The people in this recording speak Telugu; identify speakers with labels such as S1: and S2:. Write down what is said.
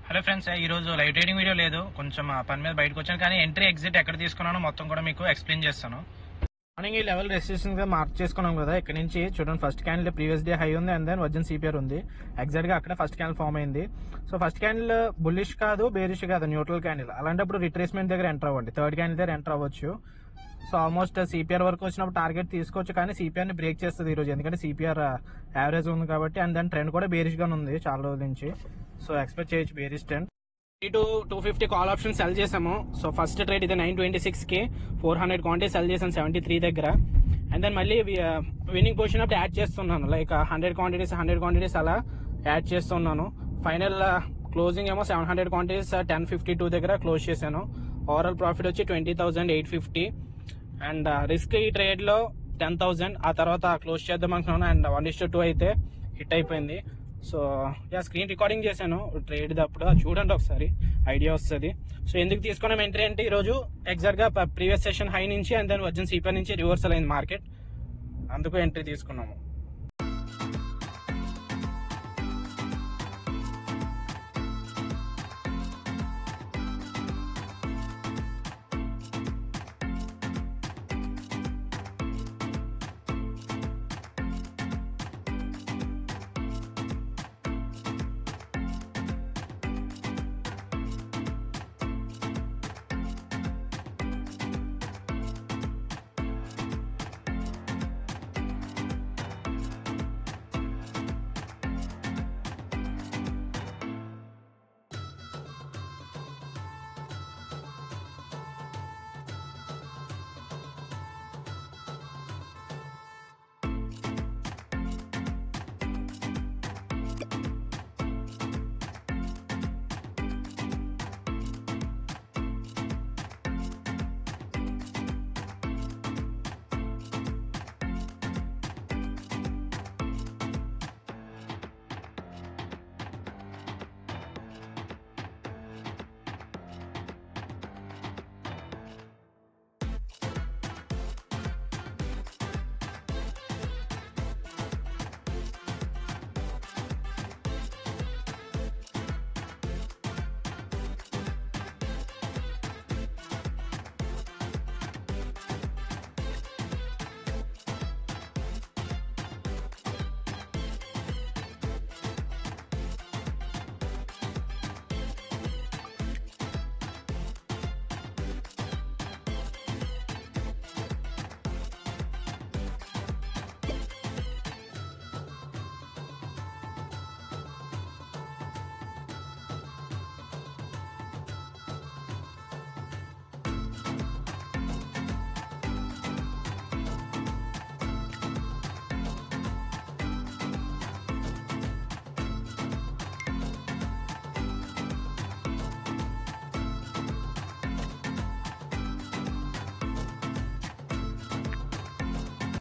S1: హలో ఫ్రెండ్స్, ఈ రోజు లైవ్ ట్రేడింగ్ వీడియో లేదు, కొంచెం పని మీద బయటకు వచ్చాను. కానీ ఎంట్రీ ఎగ్జిట్ ఎక్కడ తీసుకున్నానో మొత్తం కూడా మీకు ఎక్స్ప్లెయిన్ చేస్తాను. మార్నింగ్ ఈ లెవెల్ రెసిస్టెన్స్ గా మార్క్ చేసుకున్నాం కదా. ఇక్కడ నుంచి చూడండి, first candle previous day high ఉంది అండ్ దెన్ వర్జిన్ సిపిఆర్ ఉంది. ఎగ్జాక్ట్ గా అక్కడ ఫస్ట్ క్యాండిల్ ఫామ్ అయింది. సో ఫస్ట్ క్యాండిల్ బుల్లిష్ కాదు, బేరిష్ కాదు, న్యూట్రల్ క్యాండిల్. అలాంటప్పుడు రిట్రేస్మెంట్ దగ్గర ఎంటర్ అవ్వండి. థర్డ్ క్యాండిల్ దగ్గర ఎంటర్ అవ్వచ్చు. సో ఆల్మోస్ట్ సిపిఆర్ వరకు వచ్చినప్పుడు టార్గెట్ తీసుకోవచ్చు, కానీ సిపిఆర్ ని బ్రేక్ చేస్తుంది ఈ రోజు, ఎందుకంటే సిపిఆర్ యావరేజ్ ఉంది కాబట్టి. అండ్ దాని ట్రెండ్ కూడా బేరిష్ గానే ఉంది చాలా రోజుల నుంచి. సో ఎక్స్పెక్ట్ చేయొచ్చు bearish trend. 250 call option cell చేసాము. సో ఫస్ట్ ట్రేడ్ ఇది 926 కి 400 క్వాంటిటీ సెల్ చేసాను 73 దగ్గర. అండ్ దెన్ మళ్ళీ విన్నింగ్ పొజిషన్ అప్పుడు యాడ్ చేస్తున్నాను, లైక్ 100 క్వాంటిటీస్ అలా యాడ్ చేస్తున్నాను. ఫైనల్ క్లోజింగ్ ఏమో 700 క్వాంటిటీస్ 1052 దగ్గర క్లోజ్ చేశాను. ఓవరాల్ ప్రాఫిట్ వచ్చి 20,850. అండ్ రిస్క్ ఈ ట్రేడ్ లో 10,000. ఆ తర్వాత క్లోజ్ చేద్దాం అనుకున్నాను అండ్ 1:2 అయితే హిట్ అయిపోయింది. సో స్క్రీన్ రికార్డింగ్ చేశాను ట్రేడ్ అప్పుడు, చూడండి ఒకసారి, ఐడియా వస్తుంది. సో ఎందుకు తీసుకున్నాం ఎంట్రీ అంటే, ఈరోజు ఎగ్జాక్ట్ గా ప్రీవియస్ సెషన్ హై నుంచి అండ్ దెన్ వర్జిన్ సిపిఆర్ నుంచి రివర్సల్ అయింది మార్కెట్, అందుకు ఎంట్రీ తీసుకున్నాము.